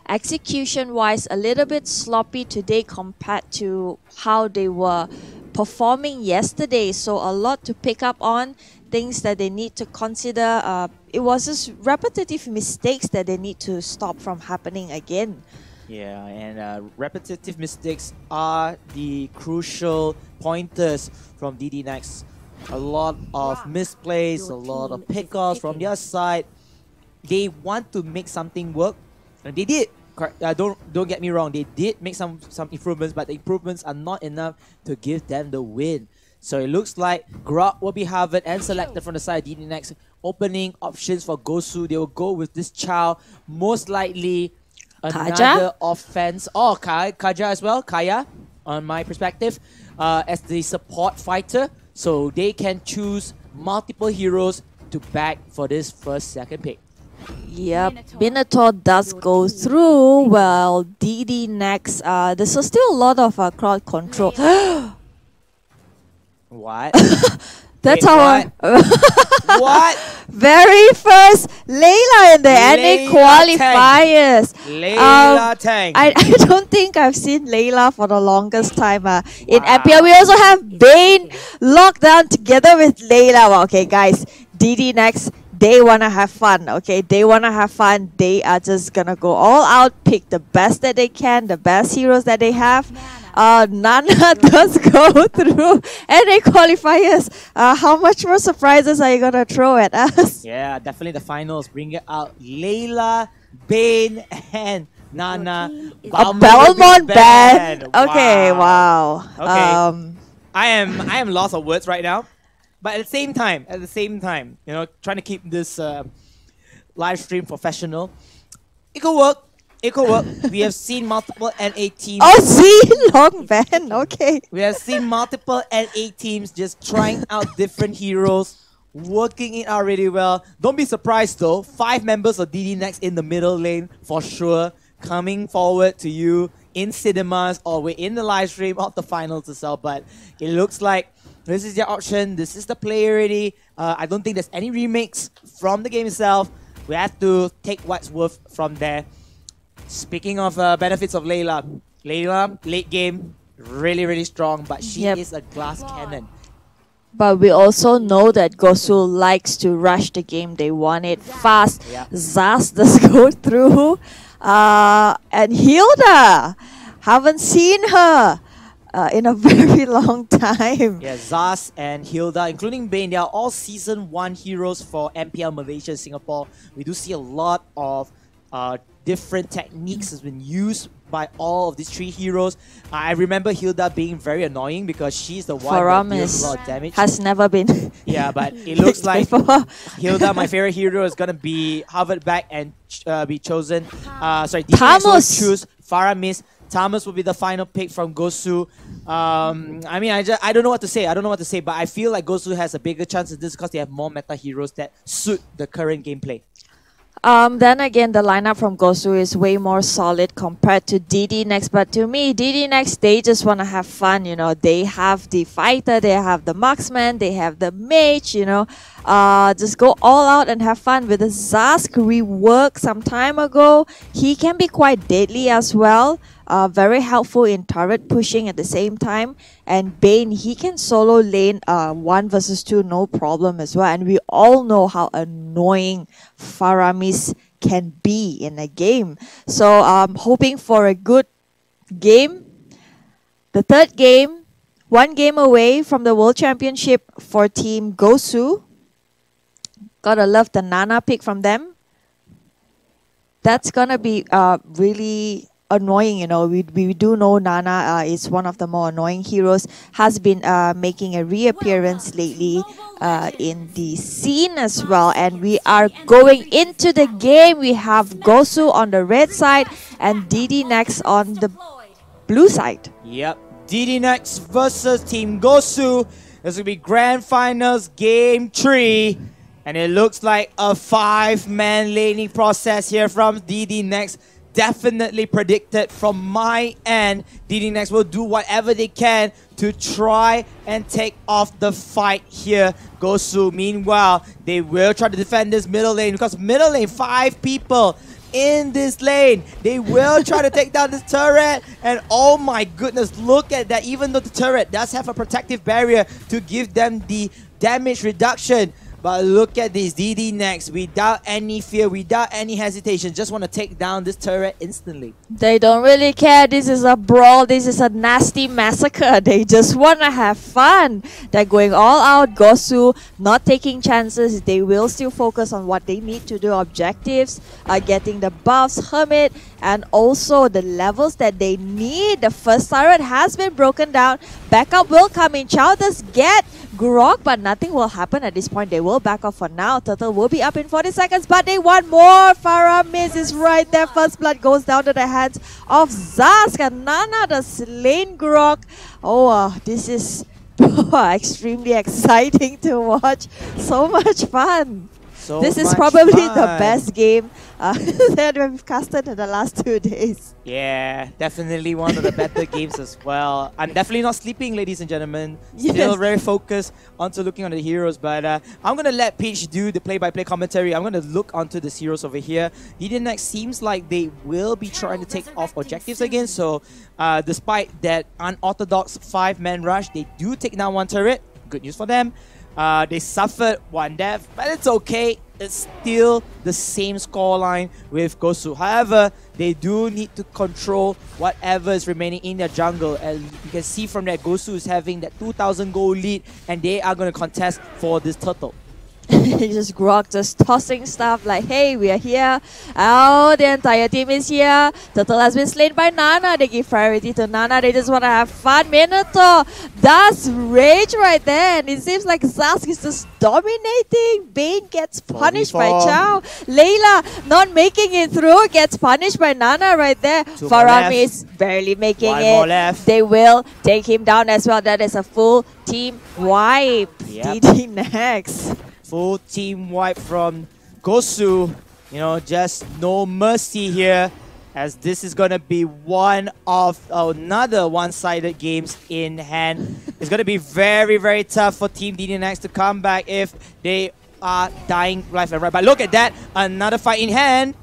Execution-wise, a little bit sloppy today compared to how they were performing yesterday. So a lot to pick up on, things that they need to consider. It was just repetitive mistakes that they need to stop from happening again. Yeah, and repetitive mistakes are the crucial pointers from DDNEX. A lot of misplays, a lot of pickoffs from their side. They want to make something work, and they did. Don't get me wrong, they did make some improvements, but the improvements are not enough to give them the win. So it looks like Grok will be harvested and selected from the side of DDNEX. Opening options for Gosu, they will go with this child, most likely another offense. Oh, Kaja as well, Kaya, on my perspective, as the support fighter. So they can choose multiple heroes to back for this second pick. Yep, Minotaur does go through. Well, DDNEX, there's still a lot of crowd control. What? That's Wait, our what? very first Layla in the NA qualifiers. Layla Tang. I don't think I've seen Layla for the longest time. In Wow. MPL, we also have Bane locked down together with Layla. Well, okay, guys, DDNEX, they want to have fun, okay? They want to have fun. They are just going to go all out, pick the best that they can, the best heroes that they have. Nana does go through NA qualifiers. How much more surprises are you going to throw at us? Yeah, definitely the finals. Bring it out. Layla, Bane, and Nana. A Belmont band. Wow. Okay, wow. Okay. I am lost of words right now. But at the same time, you know, trying to keep this live stream professional, it could work. It could work. We have seen multiple NA teams. Oh, see, long ban. Okay. We have seen multiple NA teams just trying out different heroes, working it out really well. Don't be surprised though. 5 members of DDNEX in the middle lane for sure, coming forward to you in cinemas or we're in the live stream of the finals itself. But it looks like this is their option. This is the play already. I don't think there's any remakes from the game itself. We have to take what's worth from there. Speaking of benefits of Layla, late game, really, really strong, but she is a glass cannon. But we also know that Gosu likes to rush the game. They want it fast. Yeah. Zaz does go through. And Hilda, haven't seen her in a very long time. Yeah, Zaz and Hilda, including Bane, they are all Season 1 heroes for MPL Malaysia and Singapore. We do see a lot of different techniques has been used by all of these 3 heroes. I remember Hilda being very annoying because she's the one that deals a lot of damage. Has never been. Yeah, but it looks like Hilda, my favorite hero, is gonna be harvested back and be chosen. DDNEX will choose Faramis. Thomas will be the final pick from Gosu. I mean, I don't know what to say. But I feel like Gosu has a bigger chance of this because they have more meta heroes that suit the current gameplay. Then again, the lineup from Gosu is way more solid compared to DDNEX. But to me, DDNEX, they just want to have fun, you know. They have the fighter, they have the marksman, they have the mage, you know. Just go all out and have fun with the Zask rework some time ago. He can be quite deadly as well. very helpful in turret pushing at the same time. And Bane, he can solo lane 1 versus 2 no problem as well. And we all know how annoying Faramis can be in a game. So hoping for a good game. The third game, 1 game away from the World Championship for Team Gosu. Gotta love the Nana pick from them. That's gonna be really annoying, you know. We do know Nana is one of the more annoying heroes, has been making a reappearance lately in the scene as well. And we are going into the game. We have Gosu on the red side and DDNEX on the blue side. Yep, DDNEX versus Team Gosu. This will be Grand Finals Game 3. And it looks like a 5-man laning process here from DDNEX. Definitely predicted from my end. DDNEX will do whatever they can to try and take off the fight here. Gosu, meanwhile, they will try to defend this middle lane because middle lane, 5 people in this lane. They will try to take down this turret. And oh my goodness, look at that. Even though the turret does have a protective barrier to give them the damage reduction, but look at this, DDNEX, without any fear, without any hesitation, just want to take down this turret instantly. They don't really care. This is a brawl. This is a nasty massacre. They just want to have fun. They're going all out. Gosu not taking chances. They will still focus on what they need to do. Objectives, getting the buffs, Hermit, and also the levels that they need. The first turret has been broken down. Backup will come in. Chow does get Grok, but nothing will happen at this point. They will back off for now. Turtle will be up in 40 seconds, but they want more. Faramis is right there. First blood goes down to the hands of Zask, and Nana the slain Grok. Oh, this is extremely exciting to watch. So much fun. This is probably the best game that we've casted in the last 2 days. Yeah, definitely one of the better games as well. I'm definitely not sleeping, ladies and gentlemen. Still very focused onto looking on the heroes. But I'm going to let Peach do the play-by-play commentary. I'm going to look onto the heroes over here. DDNEX seems like they will be trying to take off objectives again. So despite that unorthodox 5-man rush, they do take down 1 turret. Good news for them. They suffered 1 death, but it's okay. It's still the same scoreline with Gosu. However, they do need to control whatever is remaining in their jungle. And you can see from that, Gosu is having that 2,000 gold lead, and they are going to contest for this turtle. Just Grok just tossing stuff like, hey, we are here. Oh, the entire team is here. Turtle has been slain by Nana. They give priority to Nana. They just want to have fun. Minotaur does rage right there. And it seems like Zask is just dominating. Bane gets punished by Chow. Layla not making it through. Gets punished by Nana right there. Faramis barely making it. They will take him down as well. That is a full team wipe. Yep. DDNEX. Full team wipe from Gosu. You know, just no mercy here, as this is going to be one of another one-sided games in hand. It's going to be very, very tough for Team DDNEX to come back if they are dying left and right. But look at that, another fight in hand.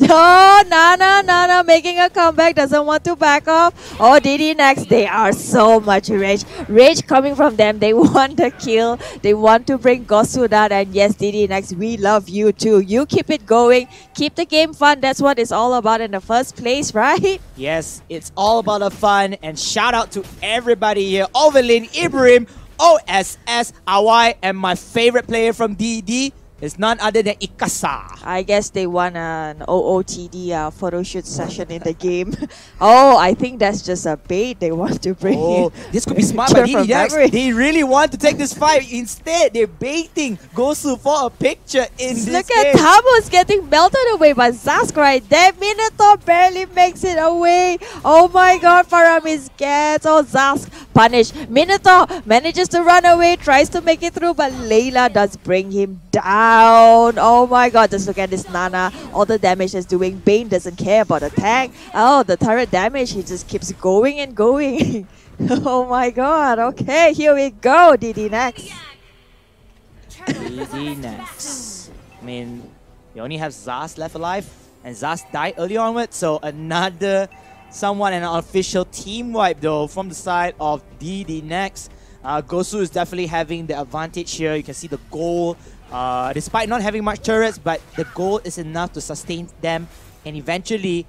Oh, Nana making a comeback, doesn't want to back off. Oh, DDNEX, they are so much rage. Rage coming from them. They want the kill. They want to bring Gosu down. And yes, DDNEX, we love you too. You keep it going. Keep the game fun. That's what it's all about in the first place, right? Yes, it's all about the fun. And shout out to everybody here. Overlin, Ibrahim, OSS, Awai, and my favorite player from DD. It's none other than Ikasa. I guess they want an OOTD photo shoot session in the game. Oh, I think that's just a bait. They want to bring in. This could be smart by DDNEX. They really want to take this fight. Instead, they're baiting Gosu for a picture in this game. Look at Tabo's getting melted away by Zask right there. Minotaur barely makes it away. Oh my god, Faramis gets. Oh, Zask punished. Minotaur manages to run away, tries to make it through, but Layla does bring him down. Oh my god, just look at this Nana. All the damage it's doing. Bane doesn't care about the tank. Oh, the turret damage, he just keeps going and going. Oh my god, okay, here we go, DDNEX. DDNEX. I mean, we only have Zas left alive, and Zas died early onward, so another somewhat an unofficial team wipe though from the side of DDNEX. Gosu is definitely having the advantage here. You can see the goal, despite not having much turrets, but the goal is enough to sustain them, and eventually,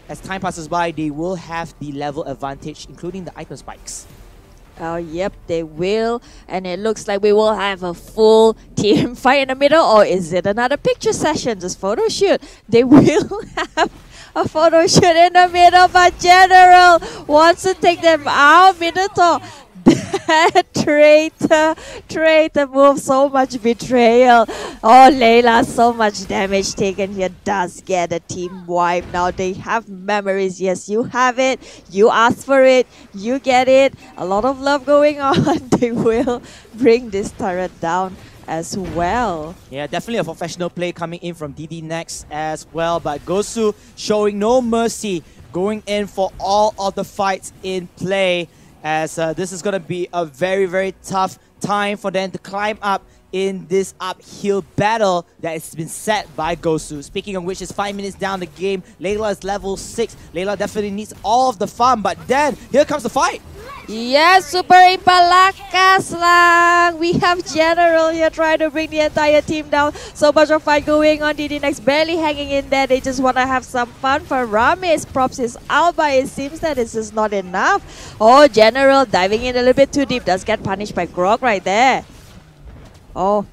as time passes by, they will have the level advantage, including the item spikes. Oh, yep, they will. And it looks like we will have a full team fight in the middle. Or is it another picture session? Just photo shoot. They will have a photo shoot in the middle. But General wants to take them out. Minotaur. That traitor move, so much betrayal. Oh, Layla, so much damage taken here, does get a team wipe. Now they have memories. Yes, you have it. You asked for it. You get it. A lot of love going on. They will bring this turret down as well. Yeah, definitely a professional play coming in from DDNEX as well. But Gosu showing no mercy, going in for all of the fights in play, as this is going to be a very, very tough time for them to climb up in this uphill battle that has been set by Gosu. Speaking of which, it's 5 minutes down the game. Layla is level 6. Layla definitely needs all of the farm, but then here comes the fight. Yes, Super Impalakas lang. We have General here trying to bring the entire team down. So much of fight going on. DDNEX barely hanging in there. They just want to have some fun. For Rames, props is out, but it seems that this is not enough. Oh, General diving in a little bit too deep. Does get punished by Grog right there. Oh,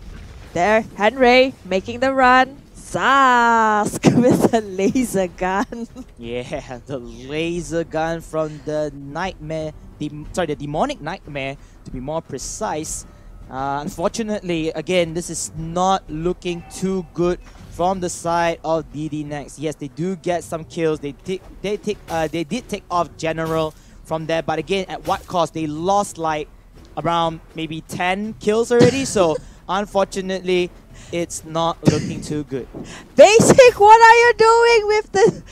there, Henry making the run. Sask with a laser gun. Yeah, the laser gun from the nightmare. The demonic nightmare, to be more precise. Unfortunately, again, this is not looking too good from the side of DDNEX. Yes, they do get some kills. They did take off General from there, but again, at what cost? They lost like around maybe 10 kills already. So unfortunately, it's not looking too good. Basic, what are you doing with the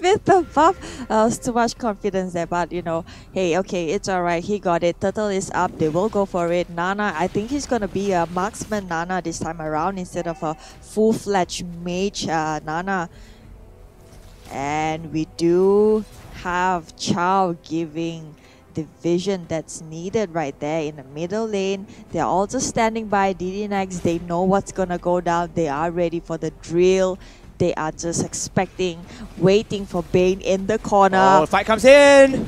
with the buff? It's too much confidence there, but you know, hey, okay, it's alright. He got it. Turtle is up. They will go for it. Nana, I think he's gonna be a marksman Nana this time around instead of a full-fledged mage Nana. And we do have Chow giving the vision that's needed right there in the middle lane. They're all just standing by DDNEX. They know what's gonna go down. They are ready for the drill. They are just expecting, waiting for Bane in the corner. Oh, the fight comes in.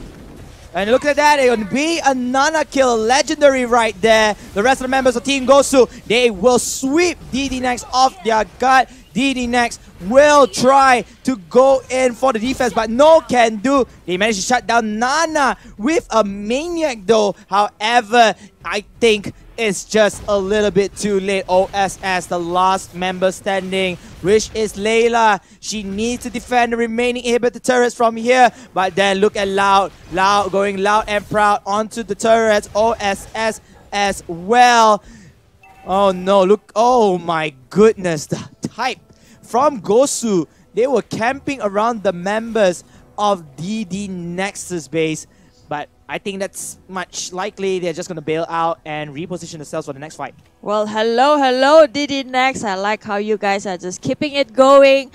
And look at that, it will be a Nana kill, legendary right there. The rest of the members of Team Gosu, they will sweep DDNEX off their gut. DDNEX will try to go in for the defense, but no can do. They managed to shut down Nana with a Maniac though. However, I think it's just a little bit too late. OSS, the last member standing, which is Layla. She needs to defend the remaining inhibitor turrets from here. But then look at Loud. Loud going loud and proud onto the turrets. OSS as well. Oh no, look. Oh my goodness. The type from Gosu. They were camping around the members of DDNEX's base. But I think that's much likely they're just going to bail out and reposition themselves for the next fight. Well, hello, DDNEX. I like how you guys are just keeping it going,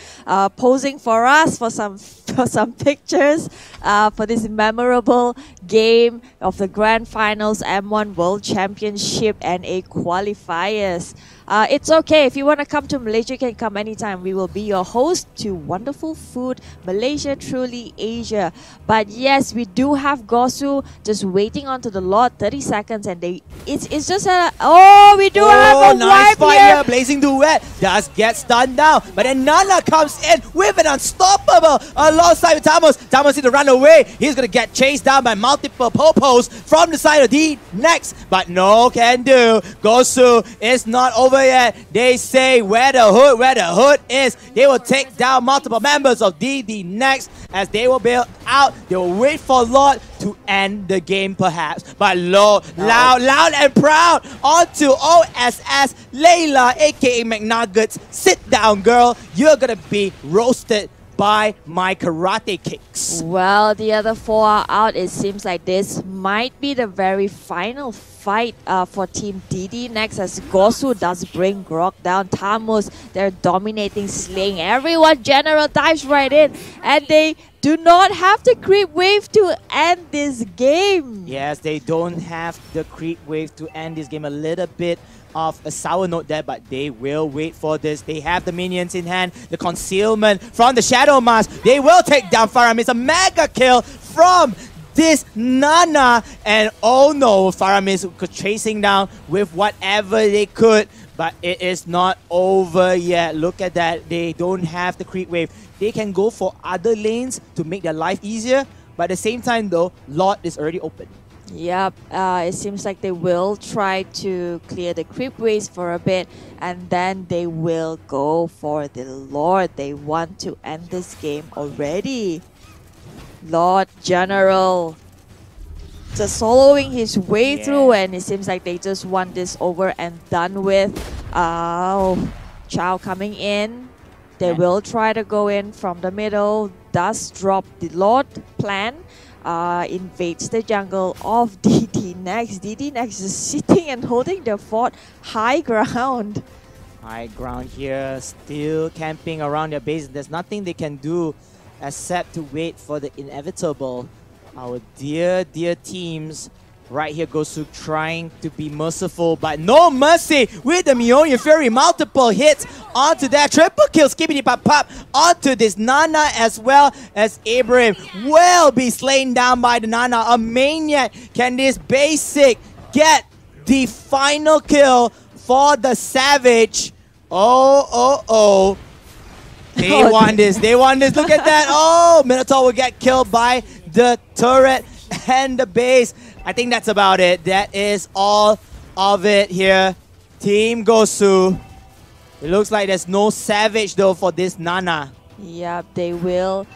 posing for us for some pictures for this memorable game of the Grand Finals M1 World Championship NA qualifiers. It's okay. If you want to come to Malaysia, you can come anytime. We will be your host to wonderful food. Malaysia, truly Asia. But yes, we do have Gosu just waiting onto the lot. 30 seconds, and it's just a we do have a nice wipe fight here. here. Blazing Duet does get stunned down, but then Nana comes in with an unstoppable alongside with Tamos. Tamos need to run away. He's gonna get chased down by multiple popos from the side of DDNEX, but no can do. Gosu is not over yet. They say where the hood is. They will take down multiple members of DDNEX as they will bail out. They will wait for Lord to end the game perhaps. But loud and proud onto OSS. Layla, aka McNuggets. Sit down, girl. You're gonna be roasted by my karate kicks. Well, the other four are out. It seems like this might be the very final fight for Team DDNEX as Gosu does bring Grog down. Tamus, they're dominating, slaying everyone. General dives right in and they do not have the creep wave to end this game. Yes, they don't have the creep wave to end this game. A little bit of a sour note there, but they will wait for this. They have the minions in hand, the concealment from the Shadow Mask. They will take down Faramis. A mega kill from this Nana. And oh no, Faramis chasing down with whatever they could. But it is not over yet. Look at that. They don't have the creep wave. They can go for other lanes to make their life easier. But at the same time though, Lord is already open. Yep, it seems like they will try to clear the creep waves for a bit, and then they will go for the Lord. They want to end this game already. Lord General just soloing his way through, and it seems like they just want this over and done with. Chow coming in. They will try to go in from the middle. Does drop the Lord plan. Invades the jungle of DDNEX. DDNEX is sitting and holding the fort high ground. High ground here, still camping around their base. There's nothing they can do except to wait for the inevitable. Our dear teams right here, Gosu trying to be merciful, but no mercy with the Mjolnir Fury. Multiple hits onto that. Triple kill, skippity pop pop onto this Nana, as well as Ibrahim will be slain down by the Nana. A maniac. Can this basic get the final kill for the Savage? Oh. They want this. They want this. Look at that. Oh, Minotaur will get killed by the turret and the base. I think that's about it. That is all of it here. Team Gosu. It looks like there's no Savage though for this Nana. Yep, they will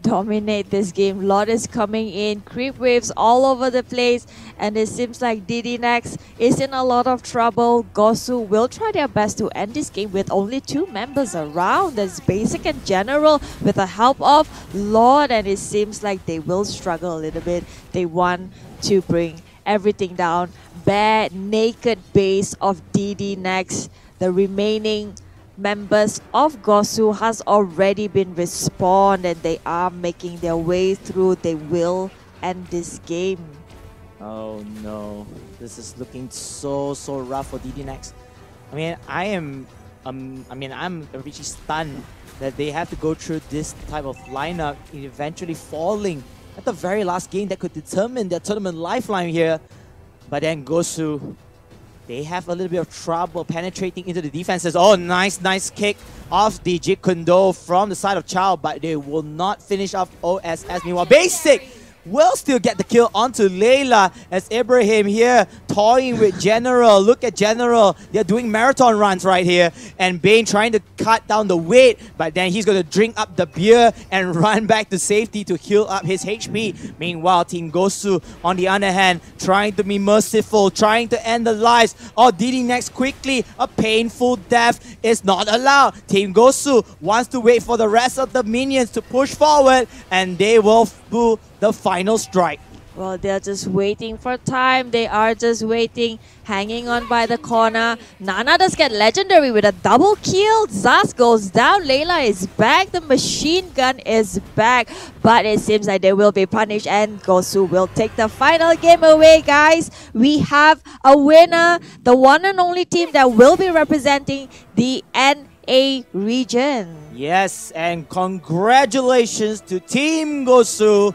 dominate this game. Lord is coming in. Creep waves all over the place. And it seems like DDNEX is in a lot of trouble. Gosu will try their best to end this game with only 2 members around. There's Basic and General with the help of Lord. And it seems like they will struggle a little bit. They want to bring everything down. Bare naked base of DDNEX. The remaining members of Gosu has already been respawned, and they are making their way through. They will end this game. Oh no, this is looking so rough for DDNEX. I mean, I'm really stunned that they have to go through this type of lineup, eventually falling at the very last game that could determine their tournament lifeline here. But then Gosu, they have a little bit of trouble penetrating into the defenses. Oh, nice kick off the Jeet Kune Do from the side of Chow, but they will not finish off OSS. Meanwhile, Basic will still get the kill onto Layla, as Ibrahim here toying with General. Look at General. They're doing marathon runs right here. And Bane trying to cut down the weight, but then he's going to drink up the beer and run back to safety to heal up his HP. Meanwhile, Team Gosu, on the other hand, trying to be merciful, trying to end the lives of DDNEX quickly. A painful death is not allowed. Team Gosu wants to wait for the rest of the minions to push forward, and they will do the final strike. Well, they're just waiting for time. They are just waiting, hanging on by the corner. Nana does get legendary with a double kill. Zaz goes down. Layla is back. The machine gun is back. But it seems like they will be punished, and Gosu will take the final game away, guys. We have a winner, the one and only team that will be representing the NA region. Yes, and congratulations to Team Gosu